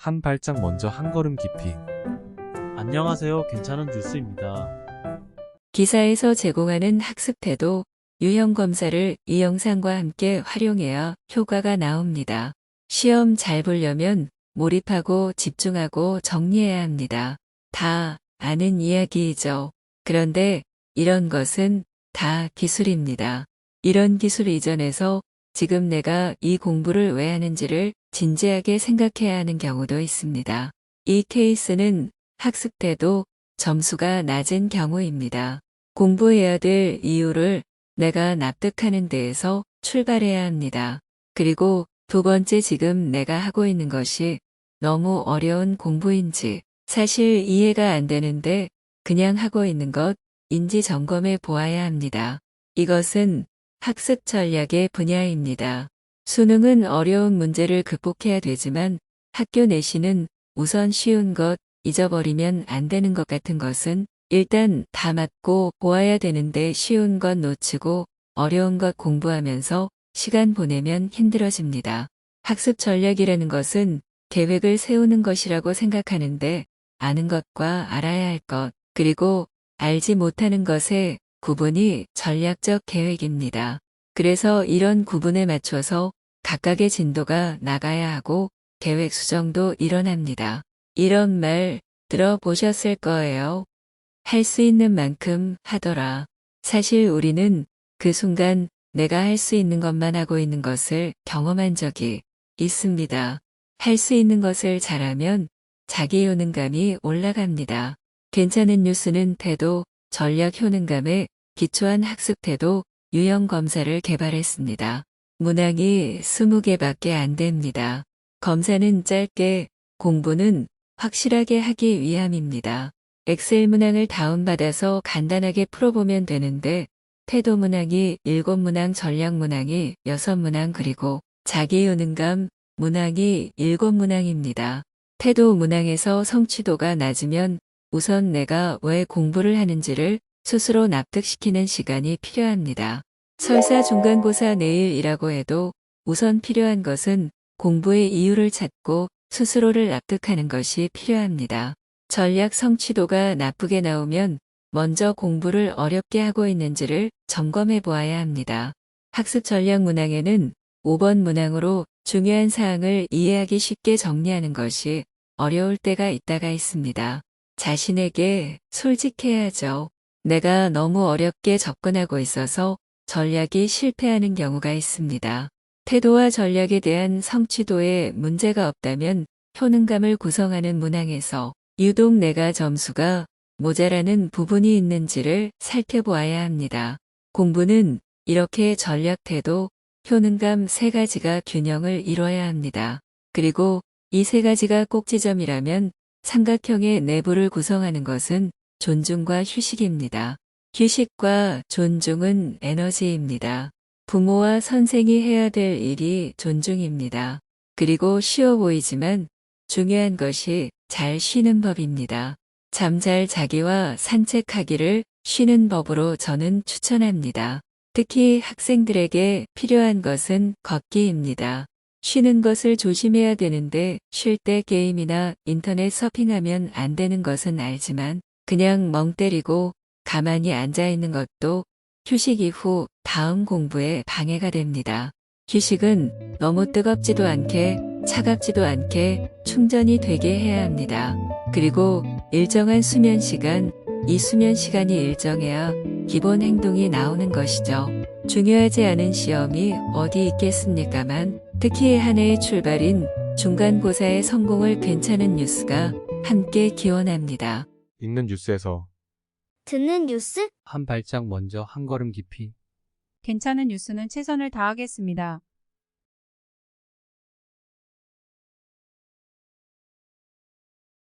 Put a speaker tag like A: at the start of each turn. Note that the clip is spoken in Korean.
A: 한 발짝 먼저 한 걸음 깊이.
B: 안녕하세요. 괜찮은 뉴스입니다.
C: 기사에서 제공하는 학습 태도, 유형 검사를 이 영상과 함께 활용해야 효과가 나옵니다. 시험 잘 보려면 몰입하고 집중하고 정리해야 합니다. 다 아는 이야기이죠. 그런데 이런 것은 다 기술입니다. 이런 기술 이전에서 지금 내가 이 공부를 왜 하는지를 진지하게 생각해야 하는 경우도 있습니다. 이 케이스는 학습 태도, 점수가 낮은 경우입니다. 공부해야 될 이유를 내가 납득하는 데에서 출발해야 합니다. 그리고 두 번째, 지금 내가 하고 있는 것이 너무 어려운 공부인지 사실 이해가 안 되는데 그냥 하고 있는 것인지 점검해 보아야 합니다. 이것은 학습 전략의 분야입니다. 수능은 어려운 문제를 극복해야 되지만 학교 내신은 우선 쉬운 것, 잊어버리면 안 되는 것 같은 것은 일단 다 맞고 보아야 되는데 쉬운 것 놓치고 어려운 것 공부하면서 시간 보내면 힘들어집니다. 학습 전략이라는 것은 계획을 세우는 것이라고 생각하는데 아는 것과 알아야 할 것, 그리고 알지 못하는 것의 구분이 전략적 계획입니다. 그래서 이런 구분에 맞춰서 각각의 진도가 나가야 하고 계획 수정도 일어납니다. 이런 말 들어보셨을 거예요. 할 수 있는 만큼 하더라. 사실 우리는 그 순간 내가 할 수 있는 것만 하고 있는 것을 경험한 적이 있습니다. 할 수 있는 것을 잘하면 자기 효능감이 올라갑니다. 괜찮은 뉴스는 태도, 전략 효능감에 기초한 학습 태도, 유형 검사를 개발했습니다. 문항이 20개밖에 안 됩니다. 검사는 짧게, 공부는 확실하게 하기 위함입니다. 엑셀 문항을 다운받아서 간단하게 풀어보면 되는데 태도 문항이 7문항, 전략 문항이 6문항, 그리고 자기 효능감 문항이 7문항입니다. 태도 문항에서 성취도가 낮으면 우선 내가 왜 공부를 하는지를 스스로 납득시키는 시간이 필요합니다. 설사 중간고사 내일이라고 해도 우선 필요한 것은 공부의 이유를 찾고 스스로를 납득하는 것이 필요합니다. 전략 성취도가 나쁘게 나오면 먼저 공부를 어렵게 하고 있는지를 점검해 보아야 합니다. 학습 전략 문항에는 5번 문항으로 중요한 사항을 이해하기 쉽게 정리하는 것이 어려울 때가 있다가 있습니다. 자신에게 솔직해야죠. 내가 너무 어렵게 접근하고 있어서 전략이 실패하는 경우가 있습니다. 태도와 전략에 대한 성취도에 문제가 없다면 효능감을 구성하는 문항에서 유독 내가 점수가 모자라는 부분이 있는지를 살펴보아야 합니다. 공부는 이렇게 전략, 태도, 효능감 3가지가 균형을 이뤄야 합니다. 그리고 이 3가지가 꼭지점이라면 삼각형의 내부를 구성하는 것은 존중과 휴식입니다. 휴식과 존중은 에너지입니다. 부모와 선생이 해야 될 일이 존중입니다. 그리고 쉬워 보이지만 중요한 것이 잘 쉬는 법입니다. 잠 잘 자기와 산책하기를 쉬는 법으로 저는 추천합니다. 특히 학생들에게 필요한 것은 걷기입니다. 쉬는 것을 조심해야 되는데 쉴 때 게임이나 인터넷 서핑하면 안 되는 것은 알지만 그냥 멍 때리고 가만히 앉아 있는 것도 휴식 이후 다음 공부에 방해가 됩니다. 휴식은 너무 뜨겁지도 않게 차갑지도 않게 충전이 되게 해야 합니다. 그리고 일정한 수면 시간, 이 수면 시간이 일정해야 기본 행동이 나오는 것이죠. 중요하지 않은 시험이 어디 있겠습니까만 특히 한 해의 출발인 중간고사의 성공을 괜찮은 뉴스가 함께 기원합니다.
A: 읽는 뉴스에서
D: 듣는 뉴스?
B: 한 발짝 먼저 한 걸음 깊이.
E: 괜찮은 뉴스는 최선을 다하겠습니다.